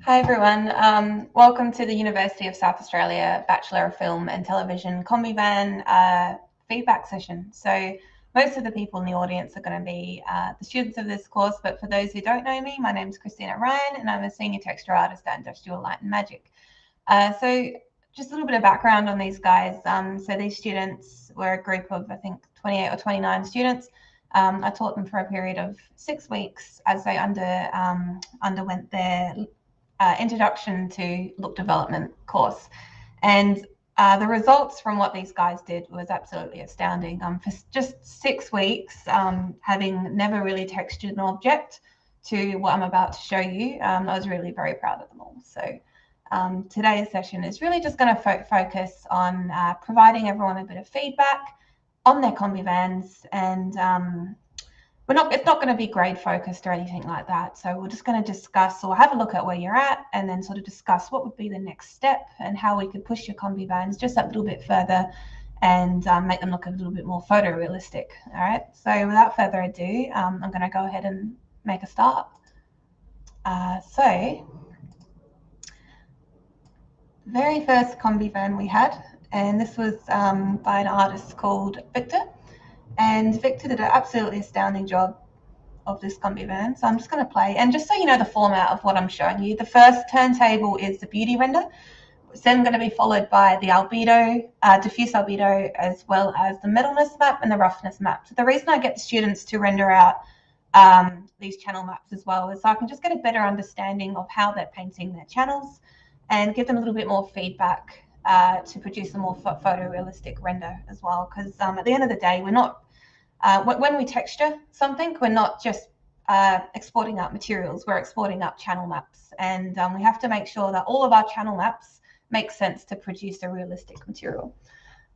Hi everyone, welcome to the University of South Australia Bachelor of Film and Television Kombi Van feedback session. So most of the people in the audience are going to be the students of this course, but for those who don't know me, my name is Christina Ryan and I'm a senior texture artist at Industrial Light and Magic. So just a little bit of background on these guys. So these students were a group of, I think, 28 or 29 students. I taught them for a period of 6 weeks as they underwent their introduction to look development course, and the results from what these guys did was absolutely astounding. For just 6 weeks, having never really textured an object to what I'm about to show you, I was really very proud of them all. So today's session is really just going to focus on providing everyone a bit of feedback on their Kombi vans, and it's not going to be grade focused or anything like that. So we're just going to discuss or have a look at where you're at and then sort of discuss what would be the next step and how we could push your Kombi vans just a little bit further and make them look a little bit more photorealistic. All right. So without further ado, I'm going to go ahead and make a start. So very first Kombi van we had, and this was by an artist called Victor. And Victor did an absolutely astounding job of this Kombi van. So I'm just going to play. And just so you know the format of what I'm showing you, the first turntable is the beauty render. It's then going to be followed by the albedo, diffuse albedo, as well as the metalness map and the roughness map. So the reason I get the students to render out these channel maps as well is so I can just get a better understanding of how they're painting their channels and give them a little bit more feedback to produce a more photorealistic render as well. Because at the end of the day, we're not, when we texture something, we're not just exporting out materials, we're exporting out channel maps. And we have to make sure that all of our channel maps make sense to produce a realistic material.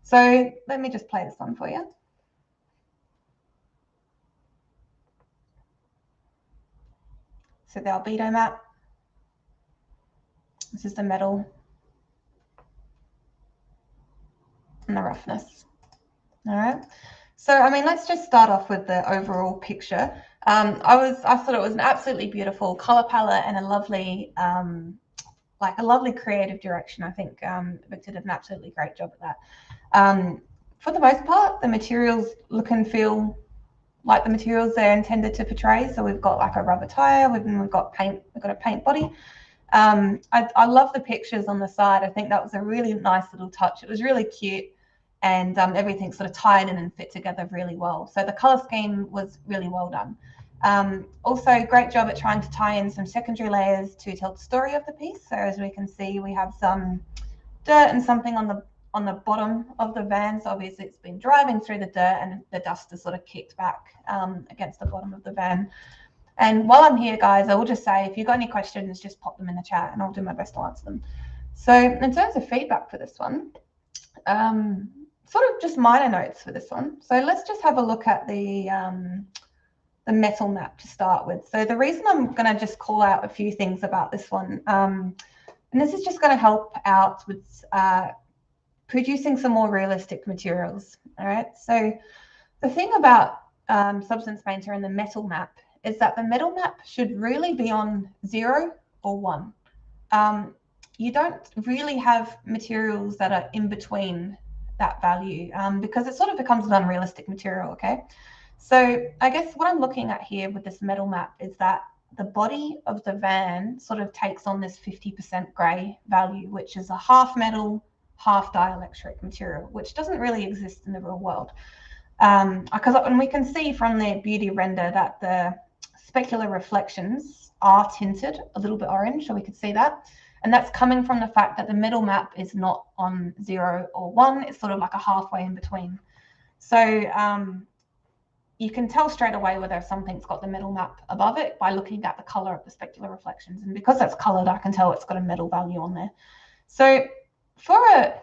So let me just play this one for you. So the albedo map. This is the metal and the roughness. All right. So, I mean, let's just start off with the overall picture. I thought it was an absolutely beautiful color palette and a lovely, creative direction. I think Victor did an absolutely great job at that. For the most part, the materials look and feel like the materials they're intended to portray. So we've got like a rubber tire, we've got paint, we've got a paint body. I love the pictures on the side. I think that was a really nice little touch. It was really cute. And everything sort of tied in and fit together really well. So the color scheme was really well done. Also, great job at trying to tie in some secondary layers to tell the story of the piece. So as we can see, we have some dirt and something on the bottom of the van. So obviously it's been driving through the dirt and the dust is sort of kicked back against the bottom of the van. And while I'm here, guys, I will just say, if you've got any questions, just pop them in the chat and I'll do my best to answer them. So in terms of feedback for this one, sort of just minor notes for this one. So let's just have a look at the metal map to start with. So the reason I'm going to just call out a few things about this one, and this is just going to help out with producing some more realistic materials. All right. So the thing about Substance Painter and the metal map is that the metal map should really be on 0 or 1. You don't really have materials that are in between that value because it sort of becomes an unrealistic material. Okay, so I guess what I'm looking at here with this metal map is that the body of the van sort of takes on this 50% gray value, which is a half metal, half dielectric material, which doesn't really exist in the real world. Because when we can see from the beauty render that the specular reflections are tinted a little bit orange, so we could see that. And that's coming from the fact that the middle map is not on 0 or 1. It's sort of like a halfway in between. So you can tell straight away whether something's got the middle map above it by looking at the color of the specular reflections. And because that's colored, I can tell it's got a metal value on there. So for a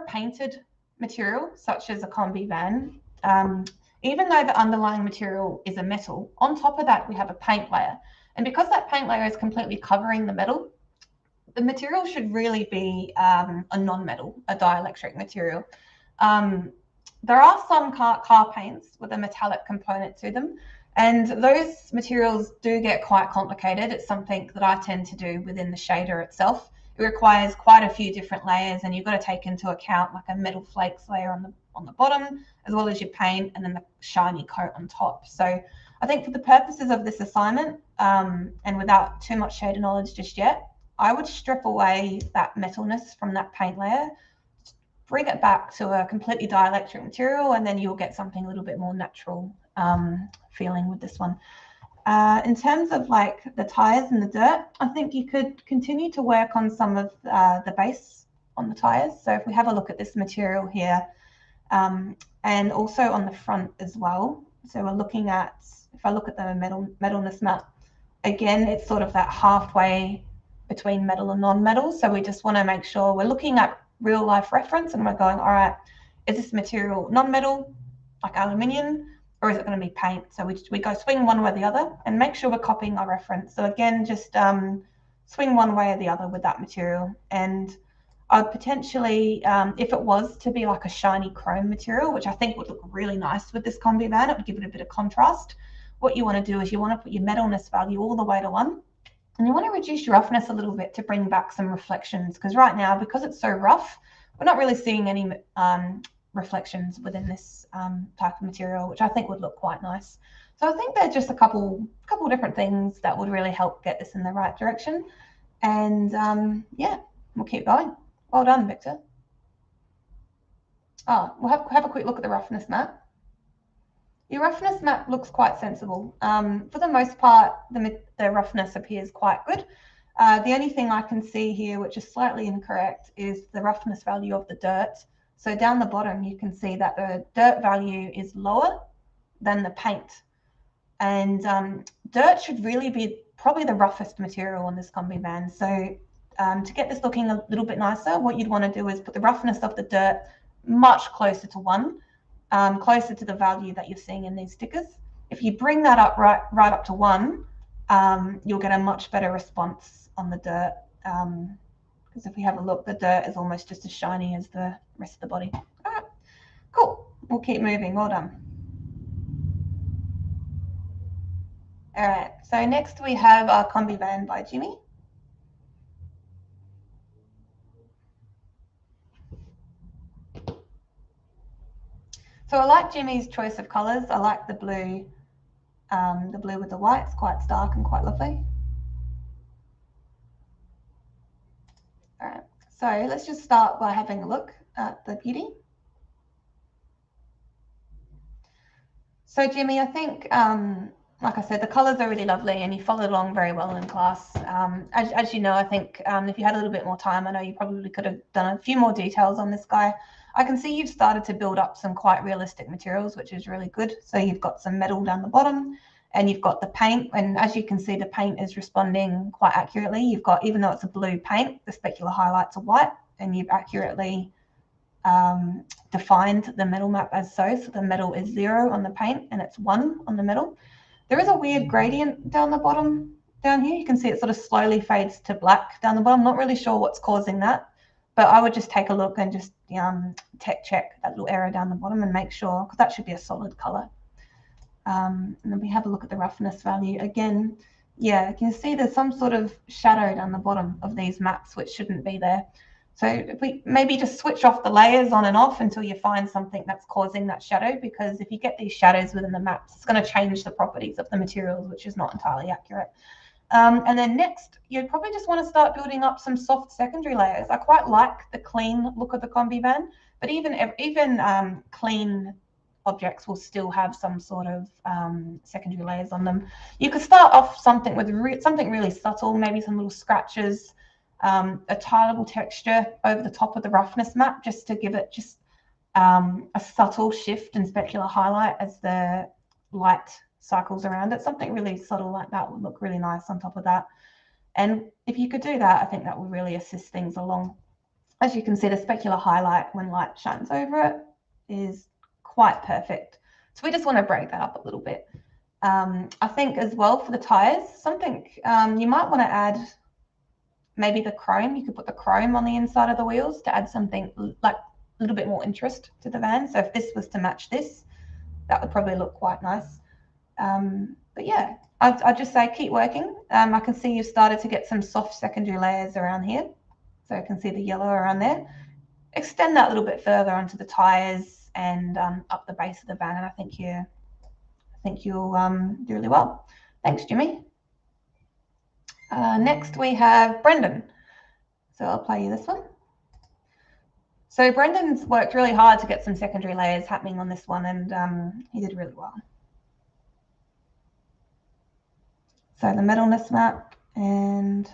painted material, such as a Kombi van, even though the underlying material is a metal, on top of that, we have a paint layer. And because that paint layer is completely covering the metal, the material should really be a non-metal, a dielectric material. There are some car paints with a metallic component to them, And those materials do get quite complicated. It's something that I tend to do within the shader itself. It requires quite a few different layers, and you've got to take into account like a metal flakes layer on the bottom, as well as your paint, and then the shiny coat on top. So I think for the purposes of this assignment, and without too much shader knowledge just yet, I would strip away that metalness from that paint layer, bring it back to a completely dielectric material, and then you'll get something a little bit more natural feeling with this one. In terms of like the tires and the dirt, I think you could continue to work on some of the base on the tires. So if we have a look at this material here, and also on the front as well. So we're looking at, if I look at the metalness map, again, it's sort of that halfway between metal and non-metal. So we just want to make sure we're looking at real life reference and we're going, all right, is this material non-metal, like aluminium, or is it going to be paint? So we go swing one way or the other and make sure we're copying our reference. So again, just swing one way or the other with that material. And I'd potentially, if it was to be like a shiny chrome material, which I think would look really nice with this Kombi van, it would give it a bit of contrast. What you want to do is you want to put your metalness value all the way to 1. And you want to reduce your roughness a little bit to bring back some reflections, because right now, because it's so rough, we're not really seeing any reflections within this type of material, which I think would look quite nice. So I think there's just a couple different things that would really help get this in the right direction. And yeah, we'll keep going. Well done, Victor. Oh, we'll have a quick look at the roughness map. Your roughness map looks quite sensible. For the most part, the roughness appears quite good. The only thing I can see here, which is slightly incorrect, is the roughness value of the dirt. So down the bottom, you can see that the dirt value is lower than the paint. And dirt should really be probably the roughest material on this Kombi van. So to get this looking a little bit nicer, what you'd want to do is put the roughness of the dirt much closer to 1. Closer to the value that you're seeing in these stickers. If you bring that up right up to 1, you'll get a much better response on the dirt. Because if we have a look, the dirt is almost just as shiny as the rest of the body. All right, cool. We'll keep moving. Well done. All right, so next we have our Kombi van by Jimmy. So I like Jimmy's choice of colors. I like the blue with the white. It's quite stark and quite lovely. All right, so let's just start by having a look at the beauty. So Jimmy, I think, like I said, the colors are really lovely and you followed along very well in class. As you know, I think if you had a little bit more time, I know you probably could have done a few more details on this guy. I can see you've started to build up some quite realistic materials, which is really good. So you've got some metal down the bottom and you've got the paint. And as you can see, the paint is responding quite accurately. You've got, even though it's a blue paint, the specular highlights are white, and you've accurately defined the metal map as so. So the metal is 0 on the paint and it's 1 on the metal. There is a weird gradient down the bottom down here. You can see it sort of slowly fades to black down the bottom. I'm not really sure what's causing that, but I would just take a look and just tech check that little error down the bottom and make sure, because that should be a solid color. And then we have a look at the roughness value again. Yeah, you can see there's some sort of shadow down the bottom of these maps, which shouldn't be there. So if we maybe just switch off the layers on and off until you find something that's causing that shadow, because if you get these shadows within the maps, it's going to change the properties of the materials, which is not entirely accurate. And then next, you'd probably just want to start building up some soft secondary layers. I quite like the clean look of the Kombi van, but even clean objects will still have some sort of secondary layers on them. You could start off something with something really subtle, maybe some little scratches, a tileable texture over the top of the roughness map, just to give it just a subtle shift and specular highlight as the light cycles around it. Something really subtle like that would look really nice on top of that. And if you could do that, I think that will really assist things along. As you can see, the specular highlight when light shines over it is quite perfect. So we just want to break that up a little bit. I think as well for the tires, something you might want to add maybe the chrome. You could put the chrome on the inside of the wheels to add something like a little bit more interest to the van. So if this was to match this, that would probably look quite nice. But yeah, I'd just say keep working. I can see you've started to get some soft secondary layers around here. So I can see the yellow around there. Extend that a little bit further onto the tires and up the base of the van, and I think you'll do really well. Thanks, Jimmy. Next we have Brendan. So I'll play you this one. So Brendan's worked really hard to get some secondary layers happening on this one, and he did really well. So the metalness map and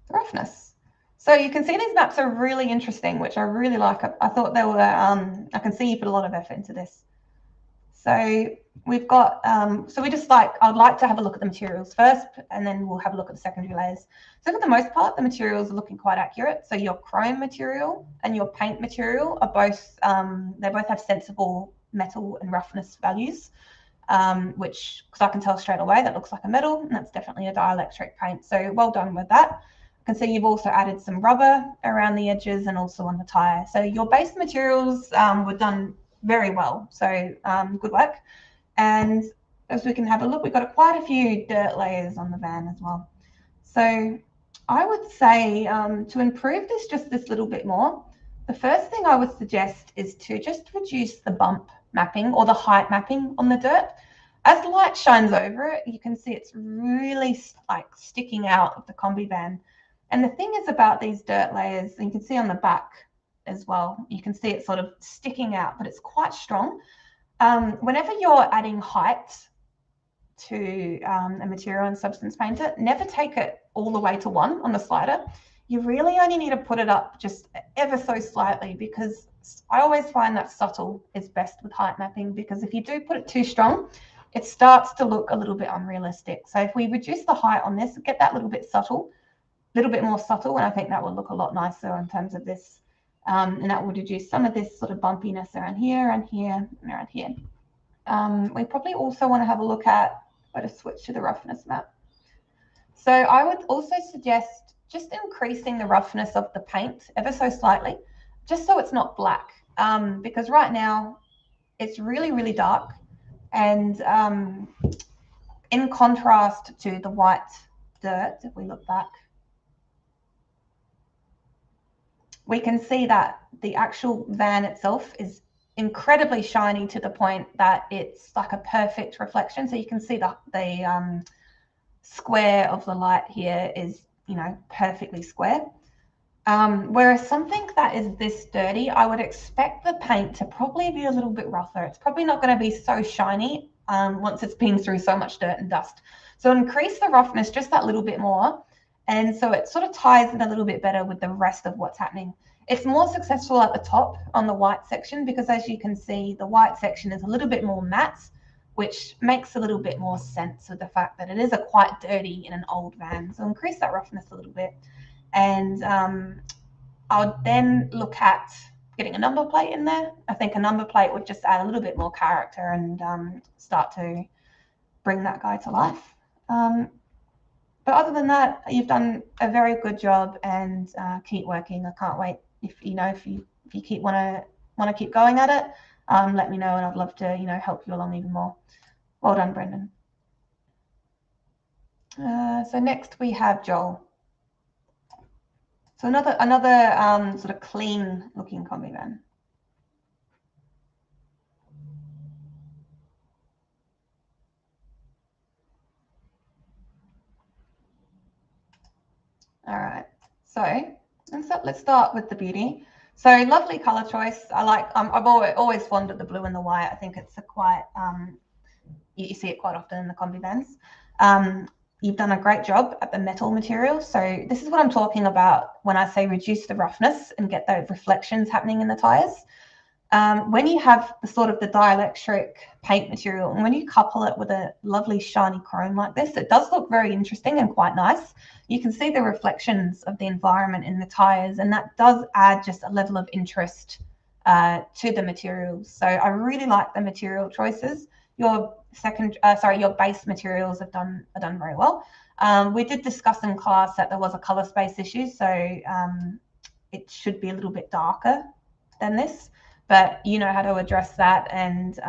the roughness. So you can see these maps are really interesting, which I really like. I thought they were, I can see you put a lot of effort into this. So we've got, I'd like to have a look at the materials first, and then we'll have a look at the secondary layers. So for the most part, the materials are looking quite accurate. So your chrome material and your paint material are both, they both have sensible metal and roughness values, which, because I can tell straight away that looks like a metal, and that's definitely a dielectric paint. So well done with that. I can see you've also added some rubber around the edges and also on the tire. So your base materials were done very well. So good work. And as we can have a look, we've got quite a few dirt layers on the van as well. So I would say to improve this just this little bit more, the first thing I would suggest is to just reduce the bump mapping or the height mapping on the dirt. As light shines over it, you can see it's really like sticking out of the Kombi van. And the thing is about these dirt layers, and you can see on the back as well, you can see it sort of sticking out, but it's quite strong. Whenever you're adding height to a material and substance painter, never take it all the way to 1 on the slider. You really only need to put it up just ever so slightly, because I always find that subtle is best with height mapping, because if you do put it too strong, it starts to look a little bit unrealistic. So if we reduce the height on this, get that little bit more subtle, and I think that will look a lot nicer in terms of this. And that will reduce some of this sort of bumpiness around here and here and around here. We probably also want to have a look at, I'll just switch to the roughness map. So I would also suggest just increasing the roughness of the paint ever so slightly, just so it's not black, because right now it's really, really dark. And in contrast to the white dirt, if we look back, we can see that the actual van itself is incredibly shiny to the point that it's like a perfect reflection. So you can see the square of the light here is, you know, perfectly square. Whereas something that is this dirty, I would expect the paint to probably be a little bit rougher. It's probably not going to be so shiny once it's been through so much dirt and dust. So increase the roughness just that little bit more. And so it sort of ties in a little bit better with the rest of what's happening. It's more successful at the top on the white section, because as you can see, the white section is a little bit more matte, which makes a little bit more sense with the fact that it is quite dirty in an old van. So increase that roughness a little bit. And I'll then look at getting a number plate in there. I think a number plate would just add a little bit more character and start to bring that guy to life. But other than that, you've done a very good job, and keep working. I can't wait. If you keep want to keep going at it, let me know, and I'd love to help you along even more. Well done, Brendan. So next we have Joel. So another sort of clean looking Kombi van. All right, so let's start with the beauty. So lovely color choice. I've always wanted the blue and the white. I think it's you see it quite often in the Kombi vans. You've done a great job at the metal material. So this is what I'm talking about when I say reduce the roughness and get those reflections happening in the tires. When you have the dielectric paint material, and when you couple it with a lovely shiny chrome like this, it does look very interesting and quite nice. You can see the reflections of the environment in the tires, and that does add just a level of interest to the materials. So I really like the material choices. Your base materials are done very well. We did discuss in class that there was a color space issue, so it should be a little bit darker than this, but you know how to address that. And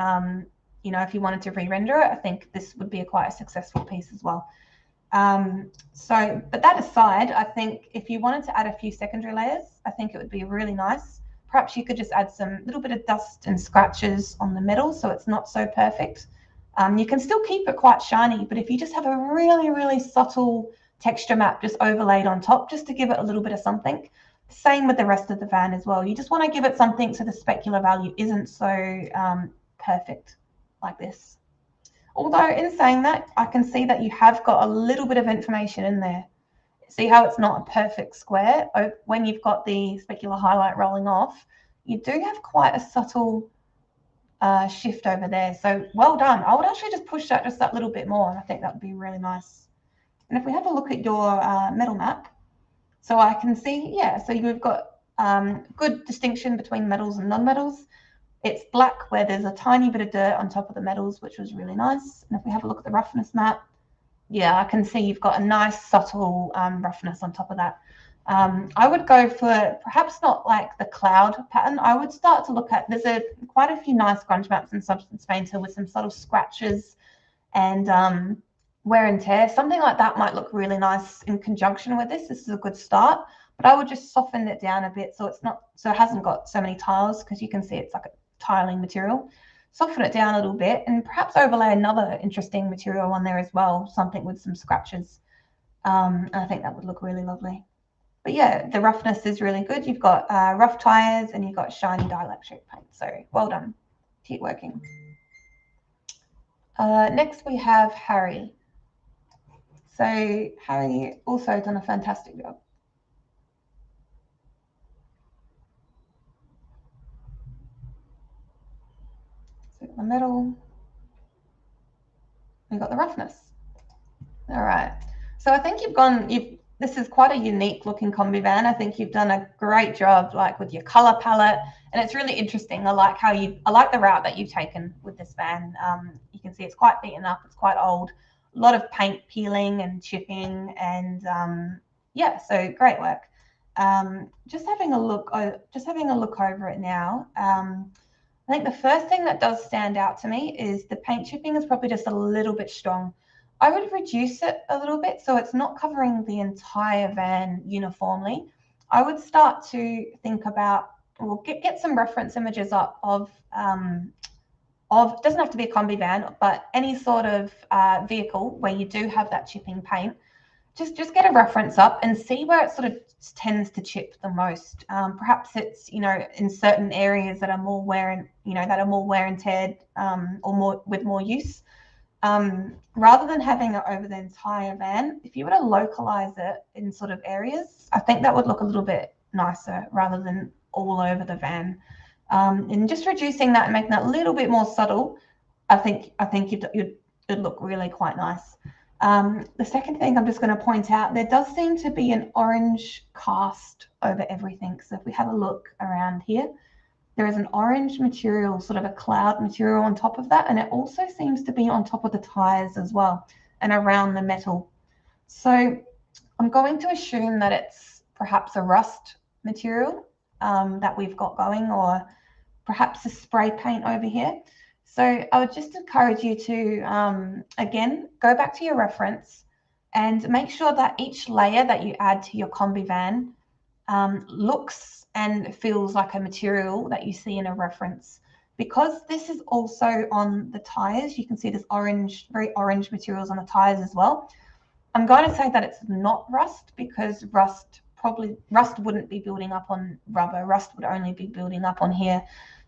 you know, if you wanted to re-render it, I think this would be quite a successful piece as well. But that aside, I think if you wanted to add a few secondary layers, I think it would be really nice. Perhaps you could just add some little bit of dust and scratches on the metal so it's not so perfect. You can still keep it quite shiny, but if you just have a really, really subtle texture map just overlaid on top, just to give it a little bit of something. Same with the rest of the van as well. You just want to give it something so the specular value isn't so perfect like this. Although in saying that, I can see that you have got a little bit of information in there. See how it's not a perfect square? When you've got the specular highlight rolling off, you do have quite a subtle shift over there. So well done. I would actually just push that just that little bit more, and I think that would be really nice. And if we have a look at your metal map, so I can see, yeah, so you've got good distinction between metals and non-metals. It's black where there's a tiny bit of dirt on top of the metals, which was really nice. And if we have a look at the roughness map, yeah, I can see you've got a nice subtle roughness on top of that. I would go for perhaps not like the cloud pattern. I would start to look at, there's quite a few nice grunge maps in Substance Painter with some subtle scratches and wear and tear. Something like that might look really nice in conjunction with this. This is a good start, but I would just soften it down a bit so it's not, so it hasn't got so many tiles, because you can see it's like a tiling material. Soften it down a little bit and perhaps overlay another interesting material on there as well, something with some scratches. And I think that would look really lovely. But yeah, the roughness is really good. You've got rough tires and you've got shiny dielectric paint. So well done. Keep working. Next we have Harry. So Harry also done a fantastic job. So the metal, we've got the roughness. All right. So I think this is quite a unique looking Kombi van. I think you've done a great job, like with your color palette, and it's really interesting. I like the route that you've taken with this van. You can see it's quite beaten up. It's quite old. A lot of paint peeling and chipping, and yeah, so great work. Just having a look over it now. I think the first thing that does stand out to me is the paint chipping is probably just a little bit strong. I would reduce it a little bit so it's not covering the entire van uniformly. I would start to think about, or get some reference images up of it doesn't have to be a Kombi van, but any sort of vehicle where you do have that chipping paint. Just get a reference up and see where it sort of tends to chip the most. Perhaps it's, you know, in certain areas that are more wear and tear, or with more use. Rather than having it over the entire van, if you were to localize it in sort of areas, I think that would look a little bit nicer rather than all over the van. And just reducing that and making that a little bit more subtle, I think it'd look really quite nice. The second thing I'm just going to point out, there does seem to be an orange cast over everything. So if we have a look around here, there is an orange material, sort of a cloud material on top of that. And it also seems to be on top of the tires as well and around the metal. So I'm going to assume that it's perhaps a rust material that we've got going, or perhaps a spray paint over here. So I would just encourage you to, again, go back to your reference and make sure that each layer that you add to your Kombi van looks and feels like a material that you see in a reference. Because this is also on the tires, you can see this orange, very orange materials on the tires as well. I'm going to say that it's not rust, because rust wouldn't be building up on rubber. Rust would only be building up on here.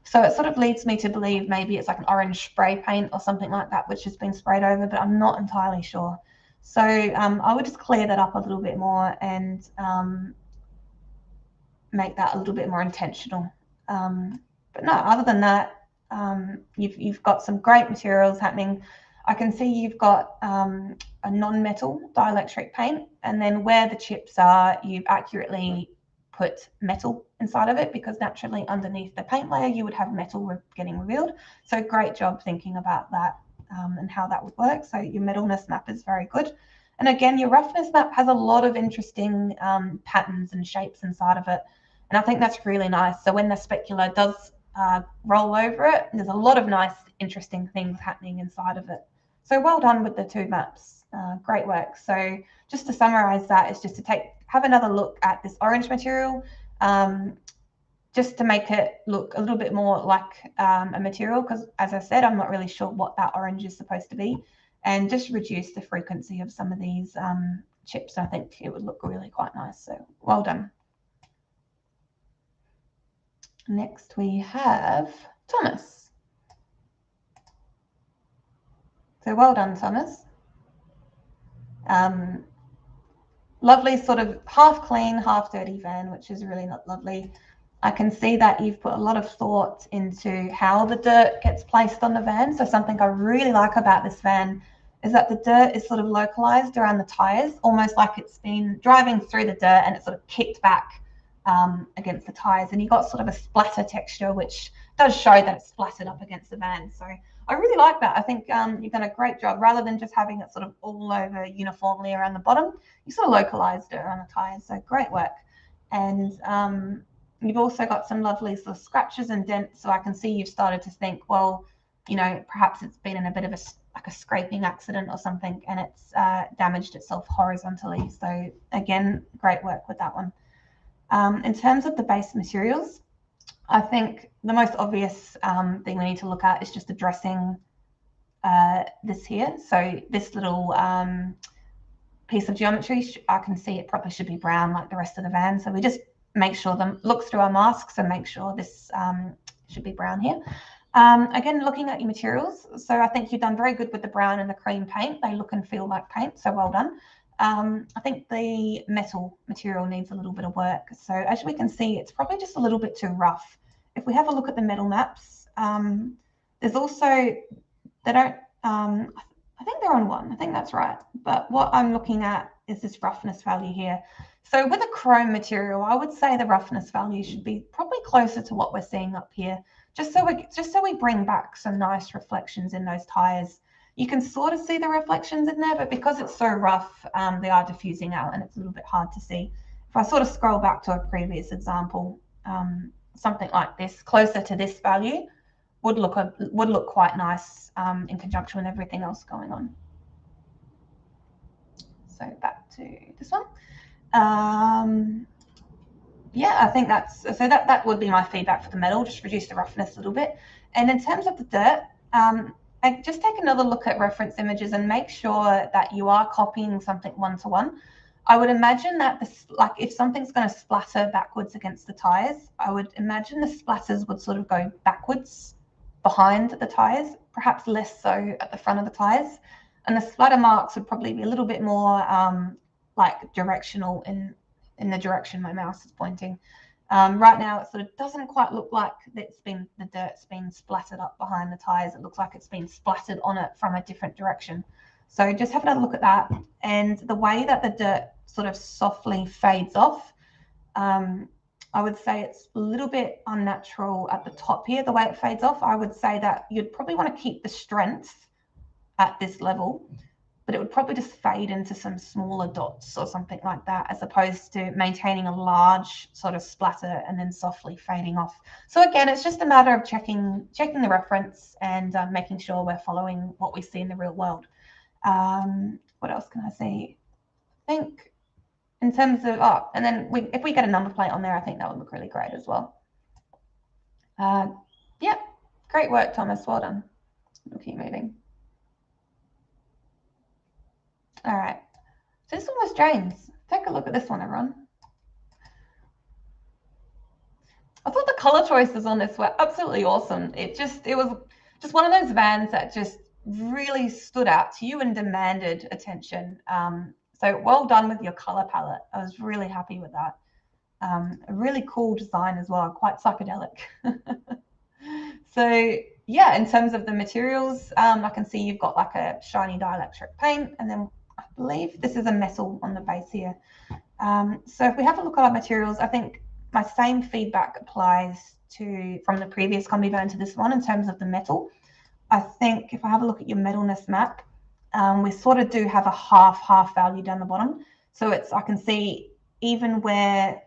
So it sort of leads me to believe maybe it's like an orange spray paint or something like that, which has been sprayed over, but I'm not entirely sure. So I would just clear that up a little bit more and make that a little bit more intentional. But no, other than that, you've got some great materials happening. I can see you've got a non-metal dielectric paint, and then where the chips are, you've accurately put metal inside of it, because naturally underneath the paint layer you would have metal getting revealed. So great job thinking about that and how that would work. So your metalness map is very good. And again, your roughness map has a lot of interesting patterns and shapes inside of it. And I think that's really nice. So when the specular does roll over it. And there's a lot of nice, interesting things happening inside of it. So well done with the 2 maps. Great work. So just to summarize that is just to have another look at this orange material, just to make it look a little bit more like a material, because as I said, I'm not really sure what that orange is supposed to be, and just reduce the frequency of some of these chips. I think it would look really quite nice. So well done. Next we have Thomas. So well done, Thomas. Lovely sort of half clean, half dirty van, which is really not lovely. I can see that you've put a lot of thought into how the dirt gets placed on the van. So something I really like about this van is that the dirt is sort of localized around the tires, almost like it's been driving through the dirt and it's sort of kicked back against the tires, and you got sort of a splatter texture, which does show that it's splattered up against the van. So I really like that. I think you've done a great job. Rather than just having it sort of all over uniformly around the bottom, you sort of localized it around the tires. So great work. And you've also got some lovely sort of scratches and dents. So I can see you've started to think, well, you know, perhaps it's been in a bit of a scraping accident or something, and it's damaged itself horizontally. So again, great work with that one. In terms of the base materials, I think the most obvious thing we need to look at is just addressing this here. So this little piece of geometry, I can see it probably should be brown like the rest of the van. So we just make sure look through our masks and make sure this should be brown here. Again, looking at your materials. So I think you've done very good with the brown and the cream paint. They look and feel like paint, so well done. I think the metal material needs a little bit of work. So as we can see, it's probably just a little bit too rough. If we have a look at the metal maps, there's also, they don't, I think they're on 1, I think that's right. But what I'm looking at is this roughness value here. So with a chrome material, I would say the roughness value should be probably closer to what we're seeing up here, just so we bring back some nice reflections in those tires. You can sort of see the reflections in there, but because it's so rough, they are diffusing out and it's a little bit hard to see. If I sort of scroll back to a previous example, something like this, closer to this value, would look quite nice in conjunction with everything else going on. So back to this one. Yeah, I think that would be my feedback for the metal, just reduce the roughness a little bit. And in terms of the dirt, just take another look at reference images and make sure that you are copying something one-to-one. I would imagine that if something's going to splatter backwards against the tires, I would imagine the splatters would sort of go backwards behind the tires, perhaps less so at the front of the tires. And the splatter marks would probably be a little bit more like directional in the direction my mouse is pointing. Right now, it sort of doesn't quite look like the dirt's been splattered up behind the tires. It looks like it's been splattered on it from a different direction. So just have another look at that. And the way that the dirt sort of softly fades off, I would say it's a little bit unnatural at the top here, the way it fades off. I would say that you'd probably want to keep the strength at this level, but it would probably just fade into some smaller dots or something like that, as opposed to maintaining a large sort of splatter and then softly fading off. So again, it's just a matter of checking the reference and making sure we're following what we see in the real world. What else can I say? I think in terms of, and then if we get a number plate on there, I think that would look really great as well. Yeah, great work, Thomas. Well done. We'll keep moving. All right, so this one was James. Take a look at this one, everyone. I thought the color choices on this were absolutely awesome. It was just one of those vans that just really stood out to you and demanded attention. So well done with your color palette. I was really happy with that. A really cool design as well, quite psychedelic. So yeah, in terms of the materials, I can see you've got like a shiny dielectric paint, and then I believe this is a metal on the base here. So if we have a look at our materials, I think my same feedback applies from the previous Kombi van to this one in terms of the metal. I think if I have a look at your metalness map, we sort of do have a half value down the bottom. So I can see even where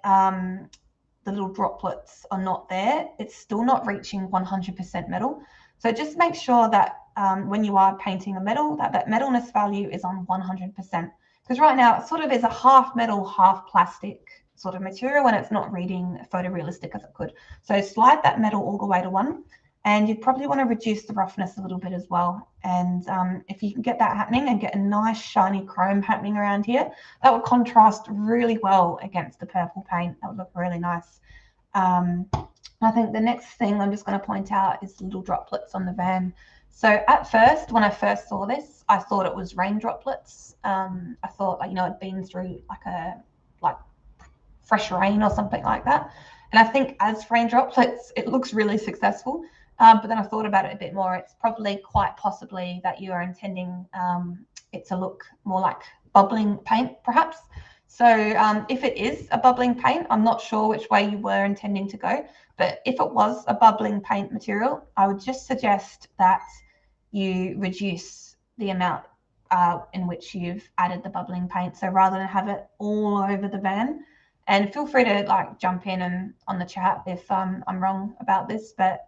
the little droplets are not there, it's still not reaching 100% metal. So just make sure that when you are painting a metal, that metalness value is on 100%. Because right now it sort of is a half metal, half plastic sort of material, and it's not reading photorealistic as it could. So slide that metal all the way to 1, and you probably want to reduce the roughness a little bit as well. And if you can get that happening and get a nice shiny chrome happening around here, that will contrast really well against the purple paint. That would look really nice. I think the next thing I'm just going to point out is little droplets on the van. So at first, when I first saw this, I thought it was rain droplets. I thought, like, you know, it'd been through like fresh rain or something like that. And I think as rain droplets, it looks really successful. But then I thought about it a bit more. It's probably quite possibly that you are intending it to look more like bubbling paint, perhaps. So if it is a bubbling paint, I'm not sure which way you were intending to go. But if it was a bubbling paint material, I would just suggest that you reduce the amount in which you've added the bubbling paint. So rather than have it all over the van, and feel free to like jump in and on the chat if I'm wrong about this, but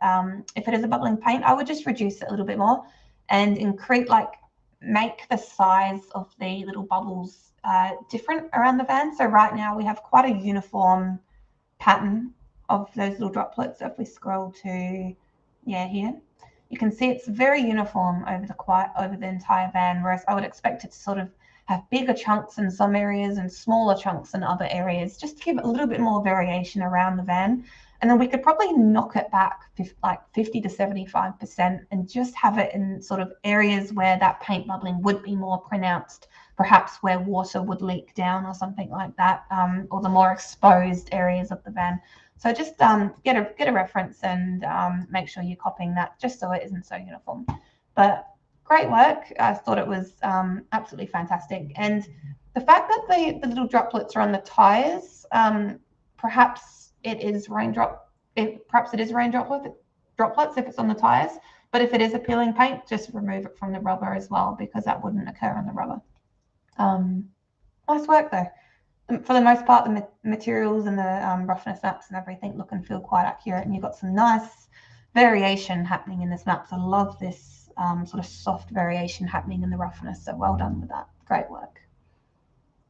if it is a bubbling paint, I would just reduce it a little bit more and increase, like, make the size of the little bubbles different around the van. So right now we have quite a uniform pattern of those little droplets. So if we scroll to here, you can see it's very uniform over the entire van, whereas I would expect it to sort of have bigger chunks in some areas and smaller chunks in other areas, just to give it a little bit more variation around the van. And then we could probably knock it back like 50 to 75% and just have it in sort of areas where that paint bubbling would be more pronounced, perhaps where water would leak down or something like that, or the more exposed areas of the van. So just get a reference and make sure you're copying that, just so it isn't so uniform. But great work. I thought it was absolutely fantastic. And the fact that the little droplets are on the tires, perhaps it is rain droplets if it's on the tires. But if it is a peeling paint, just remove it from the rubber as well, because that wouldn't occur on the rubber. Nice work though. For the most part, the materials and the roughness maps and everything look and feel quite accurate, and you've got some nice variation happening in this map. So I love this sort of soft variation happening in the roughness. So well done with that. Great work.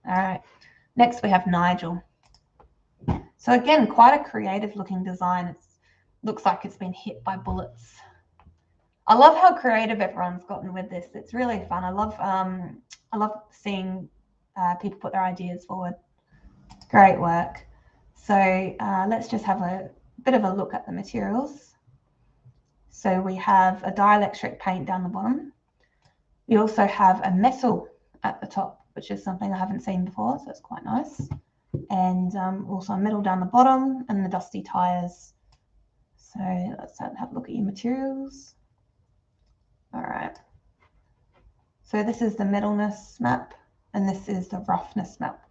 All right. Next we have Nigel. So again, quite a creative looking design. It looks like it's been hit by bullets. I love how creative everyone's gotten with this. It's really fun. I love seeing people put their ideas forward. Great work. So let's just have a bit of a look at the materials. So we have a dielectric paint down the bottom. We also have a metal at the top, which is something I haven't seen before, so it's quite nice. And also a metal down the bottom and the dusty tires. So let's have a look at your materials. All right. So this is the metalness map, and this is the roughness map.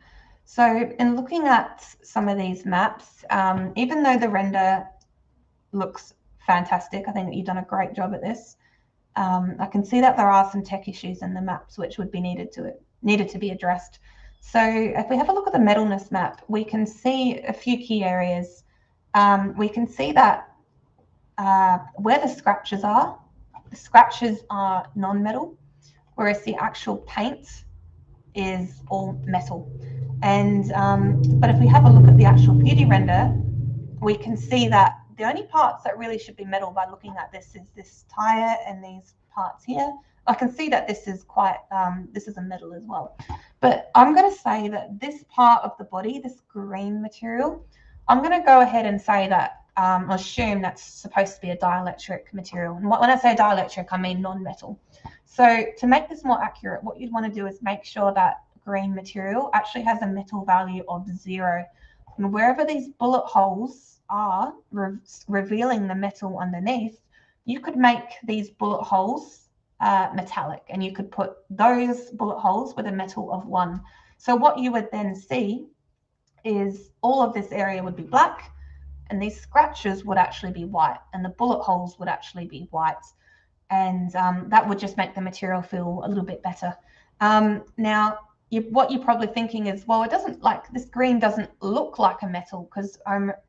So in looking at some of these maps, even though the render looks fantastic, I think that you've done a great job at this. I can see that there are some tech issues in the maps which would be needed to be addressed. So if we have a look at the metalness map, we can see a few key areas. We can see that where the scratches are non-metal, whereas the actual paint is all metal. And but if we have a look at the actual beauty render, we can see that the only parts that really should be metal by looking at this is this tire and these parts here. I can see that this is quite, this is a metal as well. But I'm going to say that this part of the body, this green material, I'm going to go ahead and say that, assume that's supposed to be a dielectric material. And when I say dielectric, I mean non-metal. So to make this more accurate, what you'd want to do is make sure that green material actually has a metal value of 0. And wherever these bullet holes are revealing the metal underneath, you could make these bullet holes metallic, and you could put those bullet holes with a metal of 1. So what you would then see is all of this area would be black, and these scratches would actually be white, and the bullet holes would actually be white, and that would just make the material feel a little bit better. Now, what you're probably thinking is, well, it doesn't, like, this green doesn't look like a metal, because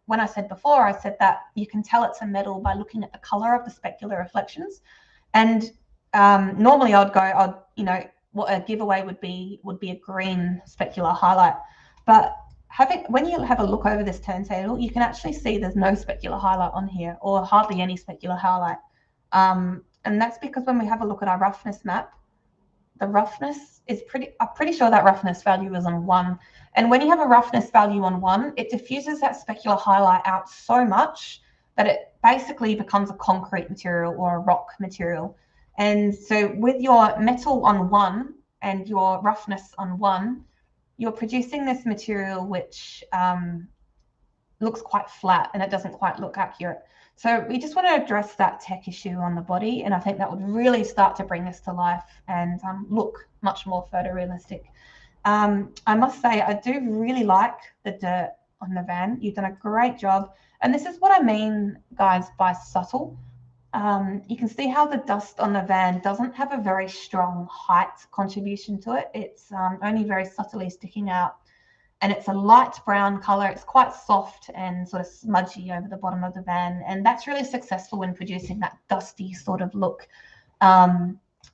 when I said before, I said that you can tell it's a metal by looking at the color of the specular reflections. And normally you know, what a giveaway would be a green specular highlight. But when you have a look over this turntable, you can actually see there's no specular highlight on here, or hardly any specular highlight. And that's because when we have a look at our roughness map, the roughness is I'm pretty sure that roughness value is on 1. And when you have a roughness value on 1, it diffuses that specular highlight out so much that it basically becomes a concrete material or a rock material. And so with your metal on 1 and your roughness on 1, you're producing this material which looks quite flat, and it doesn't quite look accurate. So we just want to address that tech issue on the body, and I think that would really start to bring this to life and look much more photorealistic. I must say, I do really like the dirt on the van. You've done a great job. And this is what I mean, guys, by subtle. You can see how the dust on the van doesn't have a very strong height contribution to it. It's only very subtly sticking out. And it's a light brown color. It's quite soft and sort of smudgy over the bottom of the van. And that's really successful in producing that dusty sort of look.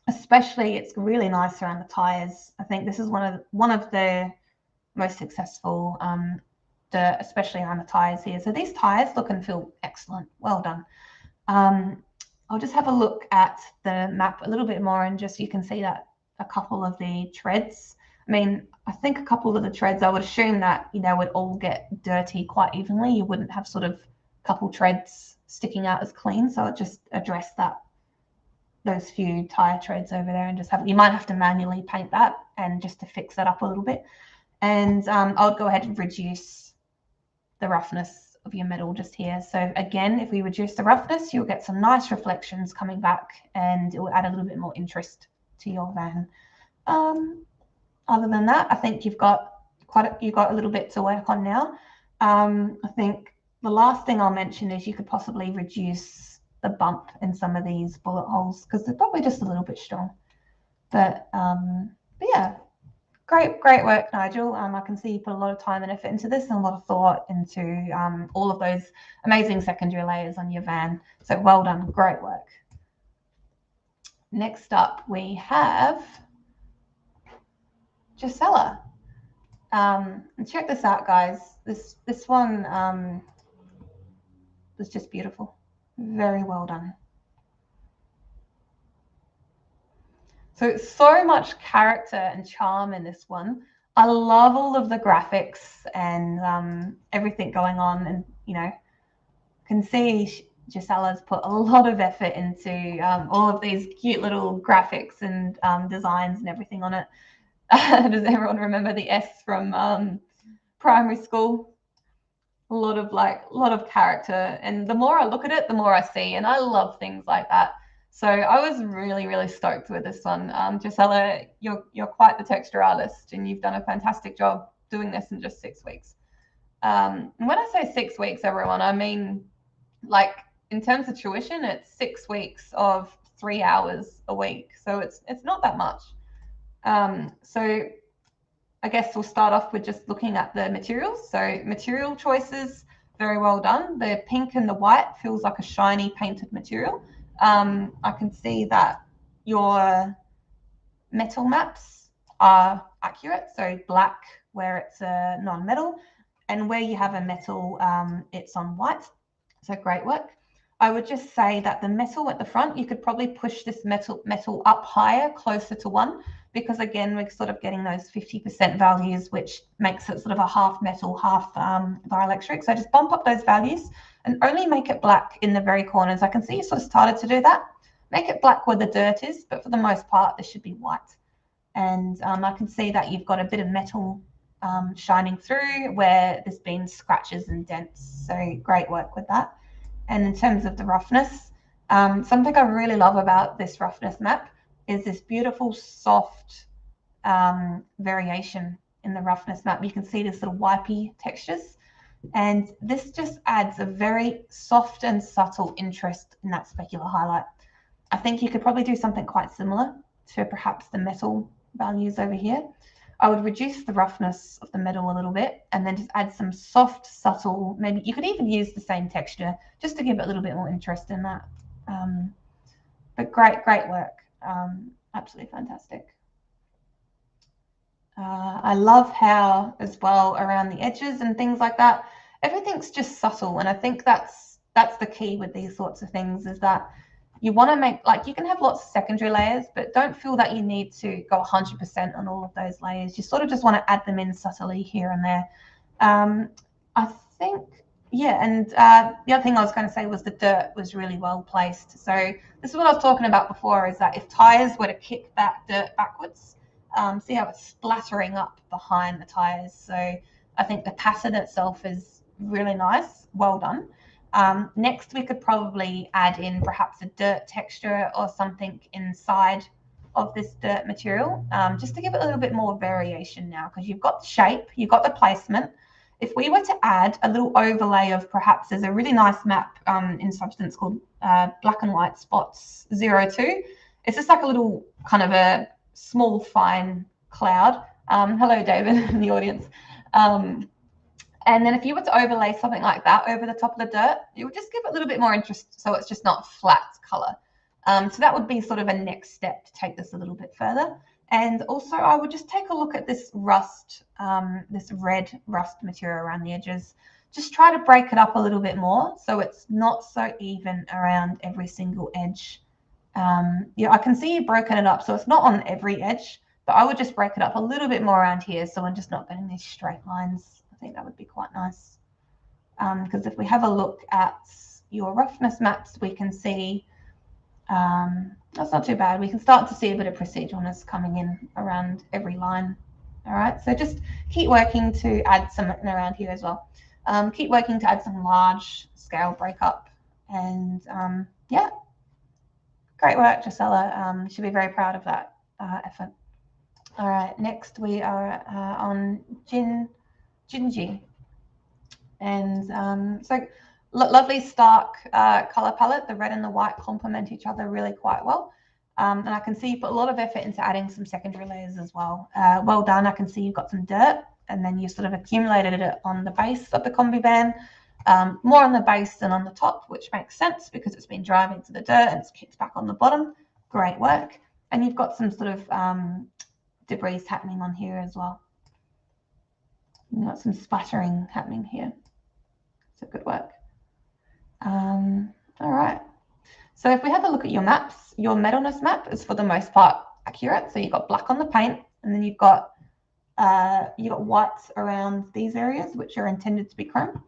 Especially, it's really nice around the tires. I think this is one of the most successful, especially around the tires here. So these tires look and feel excellent. Well done. I'll just have a look at the map a little bit more, and just you can see that a couple of the treads. I mean, I think a couple of the treads, I would assume that, you know, would all get dirty quite evenly. You wouldn't have sort of a couple treads sticking out as clean. So I'll just address those few tire treads over there, and just you might have to manually paint that, and just to fix that up a little bit. And I'll go ahead and reduce the roughness of your metal just here. So again, if we reduce the roughness, you'll get some nice reflections coming back, and it will add a little bit more interest to your van. Other than that, I think you've got a little bit to work on now. I think the last thing I'll mention is you could possibly reduce the bump in some of these bullet holes, because they're probably just a little bit strong. But yeah, great work, Nigel. I can see you put a lot of time and effort into this, and a lot of thought into all of those amazing secondary layers on your van. So well done, great work. Next up, we have Gisela. And check this out, guys. This one was just beautiful. Very well done. So much character and charm in this one. I love all of the graphics and everything going on, and you know, can see Gisela's put a lot of effort into all of these cute little graphics and designs and everything on it. Does everyone remember the S from primary school? A lot of character, and the more I look at it, the more I see, and I love things like that. So I was really stoked with this one. Gisela, you're quite the texture artist, and you've done a fantastic job doing this in just 6 weeks. And when I say 6 weeks, everyone, I mean, like, in terms of tuition, it's 6 weeks of 3 hours a week. So it's not that much. So I guess we'll start off with just looking at the materials. So material choices, very well done. The pink and the white feels like a shiny painted material. I can see that your metal maps are accurate. So black where it's a non-metal, and where you have a metal, it's on white. So great work. I would just say that the metal at the front, you could probably push this metal up higher, closer to 1, because again, we're sort of getting those 50% values, which makes it sort of a half metal, half dielectric. So just bump up those values and only make it black in the very corners. I can see you sort of started to do that. Make it black where the dirt is, but for the most part, this should be white. And I can see that you've got a bit of metal shining through where there's been scratches and dents. So great work with that. And in terms of the roughness, something I really love about this roughness map is this beautiful soft variation in the roughness map. You can see this little wipey textures, and this just adds a very soft and subtle interest in that specular highlight. I think you could probably do something quite similar to perhaps the metal values over here. I would reduce the roughness of the metal a little bit and then just add some soft, subtle, maybe you could even use the same texture just to give it a little bit more interest in that. But great work. Absolutely fantastic. I love how, as well, around the edges and things like that, everything's just subtle. And I think that's the key with these sorts of things, is that you want to make, like, you can have lots of secondary layers, but don't feel that you need to go 100% on all of those layers. You sort of just want to add them in subtly here and there. I think, yeah, and the other thing I was going to say was the dirt was really well placed. So this is what I was talking about before, is that if tires were to kick that dirt backwards, see how it's splattering up behind the tires. So I think the pattern itself is really nice, well done. Next, we could probably add in perhaps a dirt texture or something inside of this dirt material, just to give it a little bit more variation now, because you've got the shape, you've got the placement. If we were to add a little overlay of, perhaps there's a really nice map in Substance called Black and White Spots 02. It's just like a little kind of a small fine cloud. Hello, David, in the audience. And then if you were to overlay something like that over the top of the dirt, it would just give it a little bit more interest, so it's just not flat color. So that would be sort of a next step to take this a little bit further. And also I would just take a look at this rust, this red rust material around the edges. Just try to break it up a little bit more so it's not so even around every single edge. Yeah, I can see you've broken it up, so it's not on every edge, but I would just break it up a little bit more around here, so I'm just not getting these straight lines. I think that would be quite nice. Because if we have a look at your roughness maps, we can see that's not too bad. We can start to see a bit of proceduralness coming in around every line. All right, so just keep working to add some around here as well. Keep working to add some large scale breakup, and yeah, great work, Gisela. You should be very proud of that effort. All right, next we are on Gingy. And so lovely stark color palette. The red and the white complement each other really quite well. And I can see you put a lot of effort into adding some secondary layers as well. Well done. I can see you've got some dirt, and then you sort of accumulated it on the base of the Kombi van, more on the base than on the top, which makes sense because it's been driving to the dirt and it's kicked back on the bottom. Great work. And you've got some sort of debris happening on here as well. You've got some splattering happening here. So good work. All right. So if we have a look at your maps, your metalness map is for the most part accurate. So you've got black on the paint, and then you've got whites around these areas, which are intended to be chrome.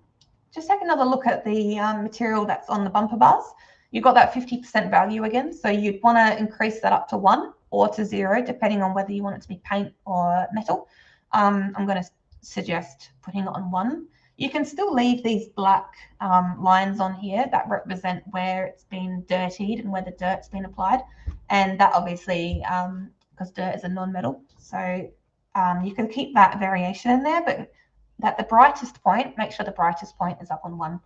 Just take another look at the material that's on the bumper bars. You've got that 50% value again. So you'd want to increase that up to 1 or to 0, depending on whether you want it to be paint or metal. I'm going to suggest putting it on 1. You can still leave these black lines on here that represent where it's been dirtied and where the dirt's been applied. And that obviously, because dirt is a non-metal, so you can keep that variation in there, but at the brightest point, make sure the brightest point is up on 1.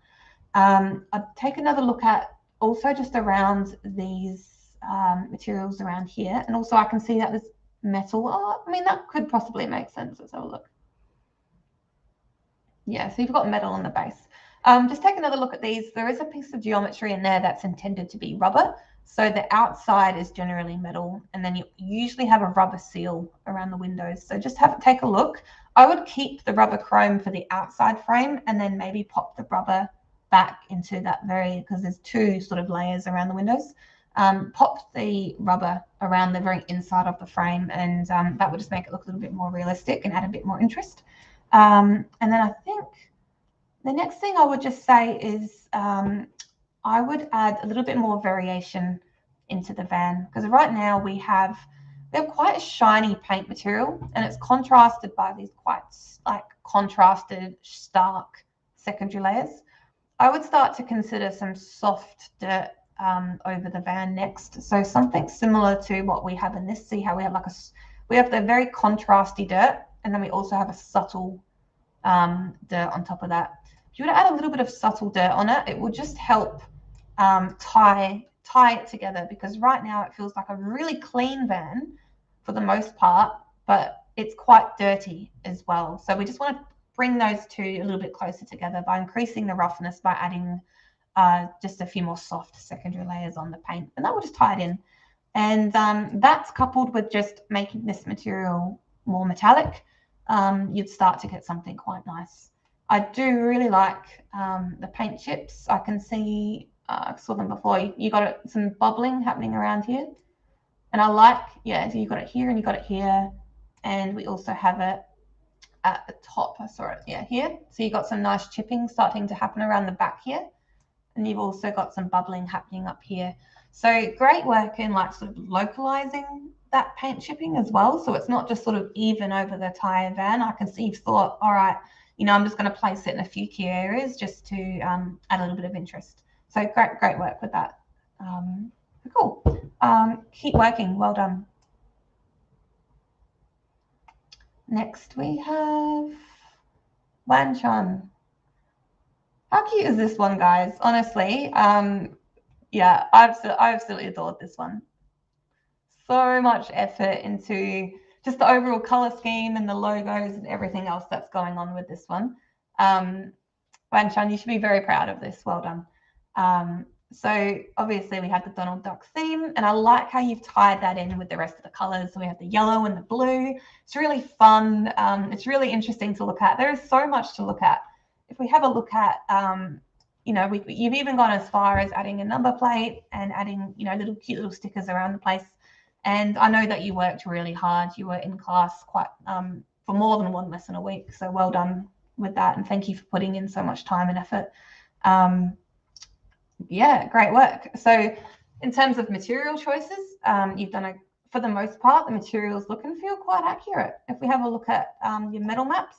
I'd take another look at also just around these materials around here. And also I can see that there's metal. Oh, I mean, that could possibly make sense. Let's have a look. Yeah, so you've got metal on the base. Just take another look at these. There is a piece of geometry in there that's intended to be rubber. So the outside is generally metal, and then you usually have a rubber seal around the windows. So just take a look. I would keep the rubber chrome for the outside frame, and then maybe pop the rubber back into that because there's 2 sort of layers around the windows. Pop the rubber around the very inside of the frame, and that would just make it look a little bit more realistic and add a bit more interest. And then I think the next thing I would just say is I would add a little bit more variation into the van, because right now we have quite a shiny paint material, and it's contrasted by these quite like contrasted stark secondary layers. I would start to consider some soft dirt over the van next. So something similar to what we have in this. See how we have we have the very contrasty dirt, and then we also have a subtle dirt on top of that. If you were to add a little bit of subtle dirt on it, it will just help tie it together, because right now it feels like a really clean van for the most part, but it's quite dirty as well. So we just want to bring those two a little bit closer together by increasing the roughness by adding just a few more soft secondary layers on the paint, and that will just tie it in. And that's coupled with just making this material more metallic, you'd start to get something quite nice. I do really like the paint chips. I can see, I saw them before. You got some bubbling happening around here. And I like, yeah, so you got it here and you got it here. And we also have it at the top. I saw it, yeah, here. So you got some nice chipping starting to happen around the back here. And you've also got some bubbling happening up here. So great work in like sort of localizing that paint chipping as well. So it's not just sort of even over the entire van. I can see you've thought, all right, you know, I'm just going to place it in a few key areas just to add a little bit of interest. So great work with that. Cool. Keep working. Well done. Next we have Lanchun. How cute is this one, guys? Honestly, yeah, I absolutely adored this one. So much effort into just the overall color scheme and the logos and everything else that's going on with this one. Lanchun, you should be very proud of this. Well done. So obviously we have the Donald Duck theme, and I like how you've tied that in with the rest of the colors. So we have the yellow and the blue. It's really fun. It's really interesting to look at. There is so much to look at. If we have a look at, you know, you've even gone as far as adding a number plate and adding, you know, little cute little stickers around the place. And I know that you worked really hard. You were in class quite for more than one lesson a week. So well done with that. And thank you for putting in so much time and effort. Yeah, great work. So in terms of material choices, you've done for the most part, the materials look and feel quite accurate. If we have a look at your metal maps,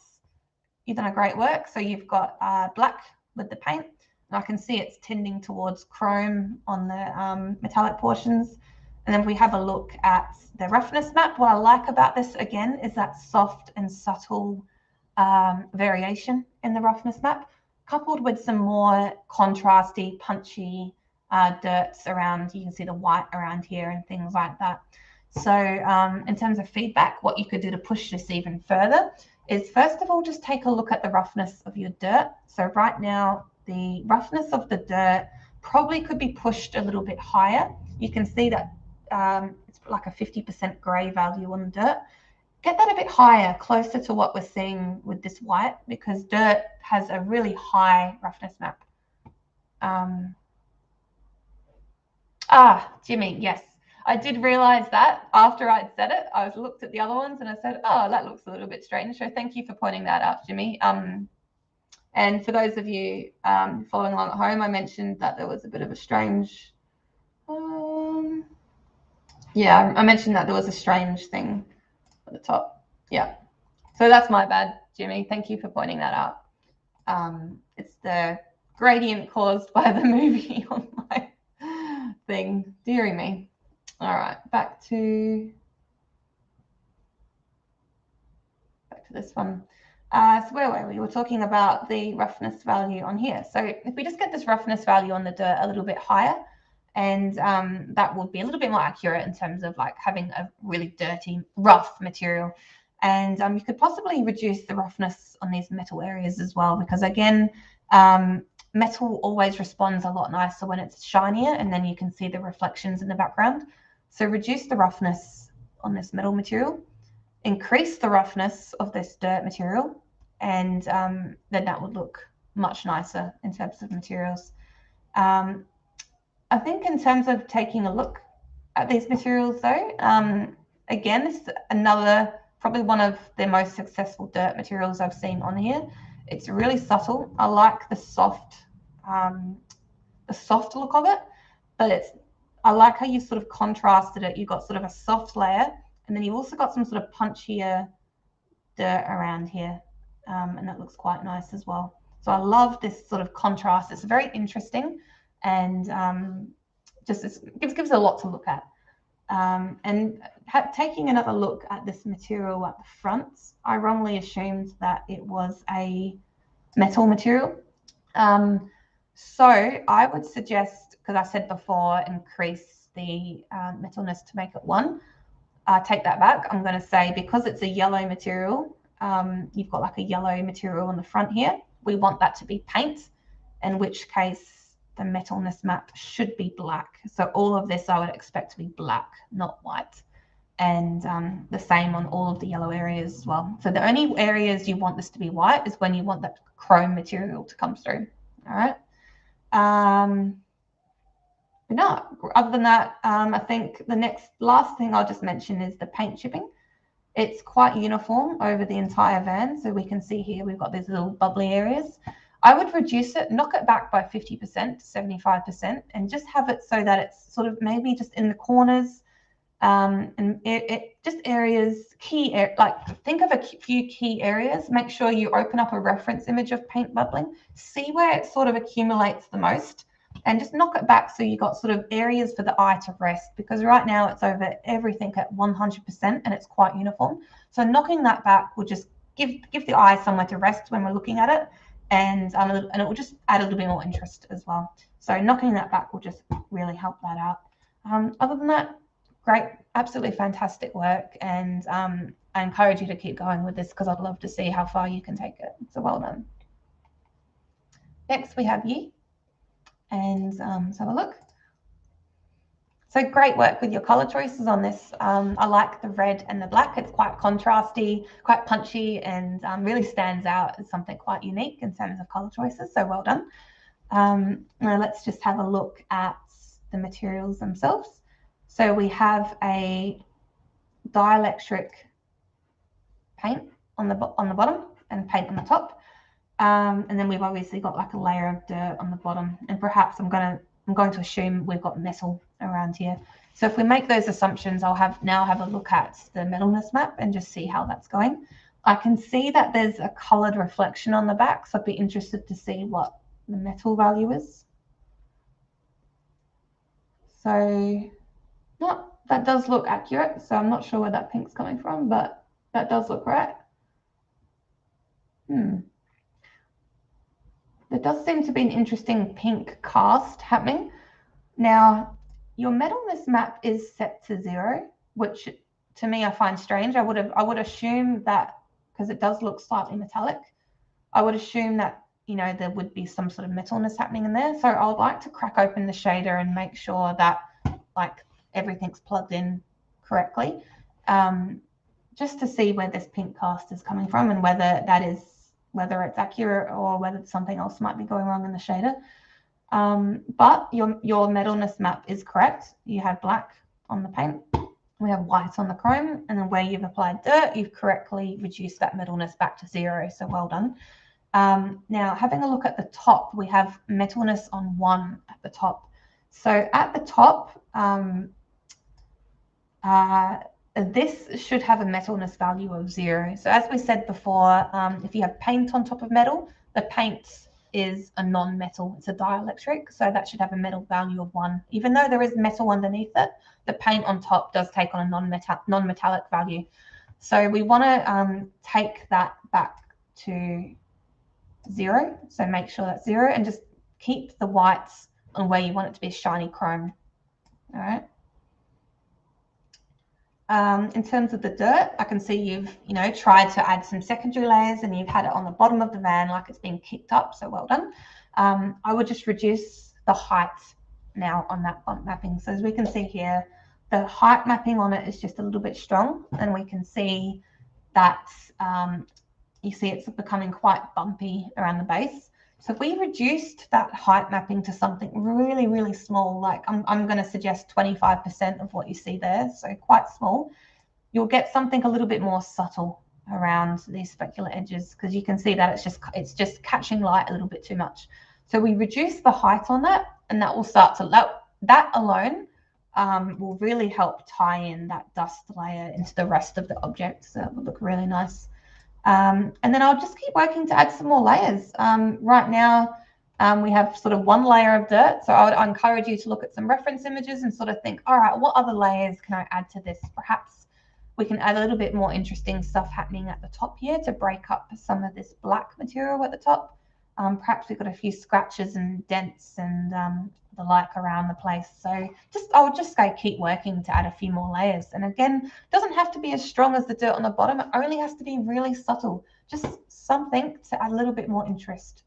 you've done a great work. So you've got black with the paint, and I can see it's tending towards chrome on the metallic portions. And then we have a look at the roughness map. What I like about this, again, is that soft and subtle variation in the roughness map, coupled with some more contrasty, punchy dirts around. You can see the white around here and things like that. So in terms of feedback, what you could do to push this even further is, first of all, just take a look at the roughness of your dirt. So right now, the roughness of the dirt probably could be pushed a little bit higher. You can see that it's like a 50% gray value on the dirt. Get that a bit higher, closer to what we're seeing with this white, because dirt has a really high roughness map. Jimmy, yes. I did realize that after I'd said it. I looked at the other ones and I said, oh, that looks a little bit strange. So thank you for pointing that out, Jimmy. And for those of you following along at home, I mentioned that there was a bit of a strange, yeah, I mentioned that there was a strange thing at the top. Yeah. So that's my bad, Jimmy. Thank you for pointing that out. It's the gradient caused by the movie on my thing. Deary me. All right, back to this one. So where were we? We were talking about the roughness value on here. So if we just get this roughness value on the dirt a little bit higher, and that would be a little bit more accurate in terms of like having a really dirty, rough material. And you could possibly reduce the roughness on these metal areas as well, because again, metal always responds a lot nicer when it's shinier, and then you can see the reflections in the background. So reduce the roughness on this metal material, increase the roughness of this dirt material, and then that would look much nicer in terms of materials. I think in terms of taking a look at these materials though, again, this is another, probably one of the most successful dirt materials I've seen on here. It's really subtle. I like the soft look of it, but I like how you sort of contrasted it. You've got sort of a soft layer, and then you've also got some sort of punchier dirt around here, and that looks quite nice as well. So I love this sort of contrast. It's very interesting, and just gives a lot to look at. And taking another look at this material at the front, I wrongly assumed that it was a metal material. So I would suggest, because I said before, increase the metalness to make it 1. take that back. I'm going to say because it's a yellow material, you've got like a yellow material on the front here. We want that to be paint, in which case the metalness map should be black. So all of this I would expect to be black, not white. And the same on all of the yellow areas as well. So the only areas you want this to be white is when you want that chrome material to come through. All right. But no, other than that, I think the last thing I'll just mention is the paint chipping. It's quite uniform over the entire van. So we can see here, we've got these little bubbly areas. I would reduce it, knock it back by 50% to 75%, and just have it so that it's sort of maybe just in the corners, and just areas, like think of a few key areas. Make sure you open up a reference image of paint bubbling, see where it sort of accumulates the most, and just knock it back so you got sort of areas for the eye to rest, because right now it's over everything at 100% and it's quite uniform. So knocking that back will just give the eye somewhere to rest when we're looking at it, and it will just add a little bit more interest as well. So knocking that back will just really help that out. Other than that, great, absolutely fantastic work, and I encourage you to keep going with this because I'd love to see how far you can take it. So well done. Next we have you, and let's have a look. So great work with your color choices on this. I like the red and the black. It's quite contrasty, quite punchy, and really stands out as something quite unique in terms of color choices. So well done. Now let's just have a look at the materials themselves. So we have a dielectric paint on the bottom and paint on the top, and then we've obviously got like a layer of dirt on the bottom, and perhaps I'm going to assume we've got metal around here. So if we make those assumptions, I'll now have a look at the metalness map and just see how that's going. I can see that there's a colored reflection on the back, so I'd be interested to see what the metal value is. So that does look accurate, so I'm not sure where that pink's coming from, but that does look right. There does seem to be an interesting pink cast happening. Now, your metalness map is set to 0, which to me I find strange. I would assume that, because it does look slightly metallic, I would assume that, you know, there would be some sort of metalness happening in there. So I would like to crack open the shader and make sure that like everything's plugged in correctly, just to see where this pink cast is coming from and whether it's accurate or whether something else might be going wrong in the shader. But your metalness map is correct. You have black on the paint, we have white on the chrome, and then where you've applied dirt, you've correctly reduced that metalness back to 0. So well done. Now having a look at the top, we have metalness on 1 at the top. So at the top, this should have a metalness value of 0. So as we said before, if you have paint on top of metal, the paint is a non-metal, it's a dielectric, so that should have a metal value of 1. Even though there is metal underneath it, the paint on top does take on a non-metallic value. So we want to take that back to 0. So make sure that's 0 and just keep the whites on where you want it to be shiny chrome. All right. In terms of the dirt, I can see you've, tried to add some secondary layers and you've had it on the bottom of the van like it's been kicked up, so well done. I would just reduce the height now on that bump mapping. So as we can see here, the height mapping on it is just a little bit strong, and we can see that you see it's becoming quite bumpy around the base. So if we reduced that height mapping to something really, really small, like I'm going to suggest 25% of what you see there, so quite small, you'll get something a little bit more subtle around these specular edges, because you can see that it's just catching light a little bit too much. So we reduce the height on that, and that will start to, that alone will really help tie in that dust layer into the rest of the object. So it will look really nice. And then I'll just keep working to add some more layers. Right now, we have sort of one layer of dirt. So I encourage you to look at some reference images and sort of think, all right, what other layers can I add to this? Perhaps we can add a little bit more interesting stuff happening at the top here to break up some of this black material at the top. Perhaps we've got a few scratches and dents and the like around the place. So I would just say keep working to add a few more layers. And again, it doesn't have to be as strong as the dirt on the bottom. It only has to be really subtle, just something to add a little bit more interest.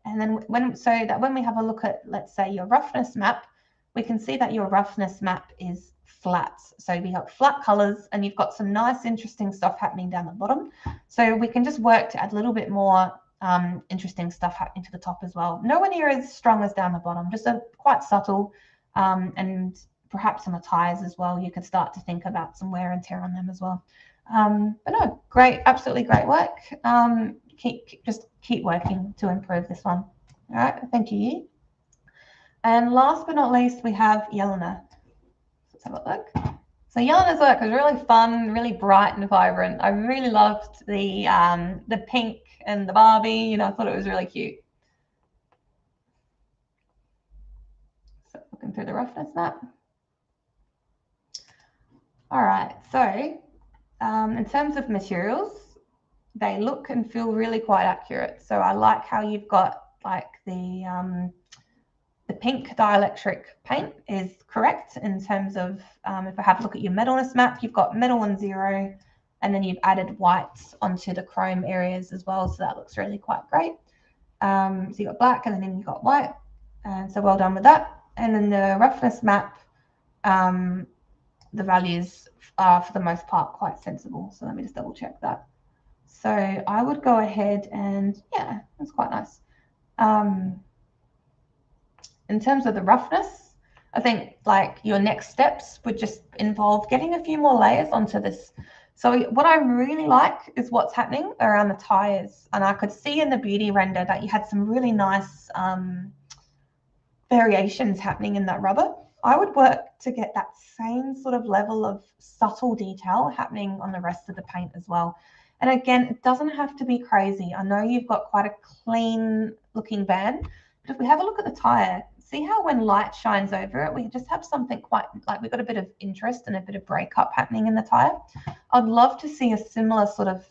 And then when we have a look at, let's say, your roughness map, we can see that your roughness map is flat. So we got flat colors and you've got some nice, interesting stuff happening down the bottom. So we can just work to add a little bit more interesting stuff happening to the top as well. Nowhere near as strong as down the bottom, just quite subtle. And perhaps on the tires as well, you could start to think about some wear and tear on them as well. But no, great, absolutely great work. Just keep working to improve this one. All right, thank you. And last but not least, we have Ylana. Let's have a look. So Ylana's work was really fun, really bright and vibrant. I really loved the pink and the Barbie. You know, I thought it was really cute. So looking through the roughness map. All right, so in terms of materials, they look and feel really quite accurate. So I like how you've got like the pink dielectric paint is correct in terms of, if I have a look at your metalness map, you've got metal on 0, and then you've added whites onto the chrome areas as well. So that looks really quite great. So you've got black and then you've got white. And so well done with that. And then the roughness map, the values are for the most part quite sensible. So let me just double check that. So I would go ahead and, yeah, that's quite nice. In terms of the roughness, I think like your next steps would just involve getting a few more layers onto this. So what I really like is what's happening around the tires. And I could see in the beauty render that you had some really nice variations happening in that rubber. I would work to get that same sort of level of subtle detail happening on the rest of the paint as well. And again, it doesn't have to be crazy. I know you've got quite a clean looking band, but if we have a look at the tire, see how when light shines over it, we just have something quite like we've got a bit of interest and a bit of breakup happening in the tire. I'd love to see a similar sort of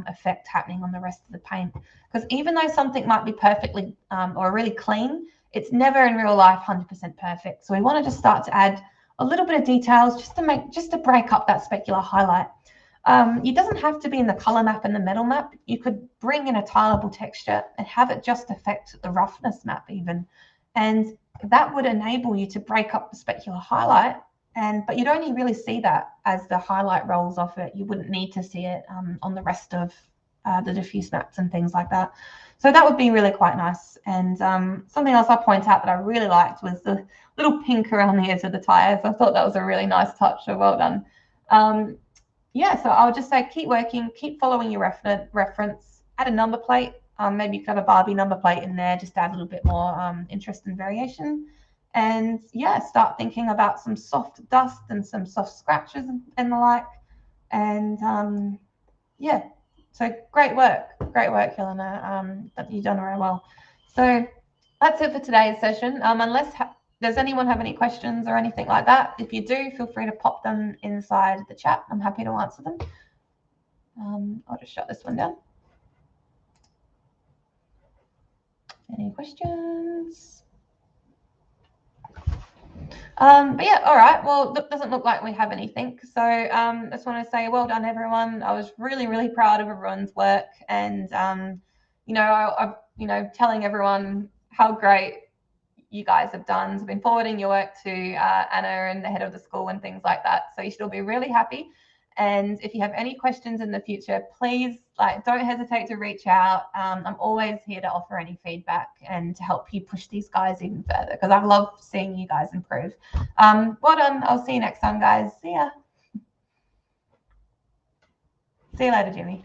effect happening on the rest of the paint, because even though something might be perfectly or really clean, it's never in real life 100% perfect. So we want to just start to add a little bit of details just to break up that specular highlight. It doesn't have to be in the color map and the metal map. You could bring in a tileable texture and have it just affect the roughness map even. And that would enable you to break up the specular highlight. But you'd only really see that as the highlight rolls off it. You wouldn't need to see it on the rest of the diffuse maps and things like that. So that would be really quite nice. And something else I'll point out that I really liked was the little pink around the edge of the tires. I thought that was a really nice touch, so well done. Yeah, so I would just say keep working, keep following your reference, add a number plate. Maybe you could have a Barbie number plate in there, just to add a little bit more interest and variation. And yeah, start thinking about some soft dust and some soft scratches and the like. And yeah, so great work, Ylana. You've done very well. So that's it for today's session. Unless does anyone have any questions or anything like that? If you do, feel free to pop them inside the chat. I'm happy to answer them. I'll just shut this one down. Any questions? But yeah, all right. Well, it doesn't look like we have anything. So I just want to say well done, everyone. I was really, really proud of everyone's work, and telling everyone how great you guys have done. So I've been forwarding your work to Anna and the head of the school and things like that. So you should all be really happy. And if you have any questions in the future, please don't hesitate to reach out. I'm always here to offer any feedback and to help you push these guys even further, because I love seeing you guys improve. Well done. I'll see you next time, guys. See ya. See you later, Jimmy.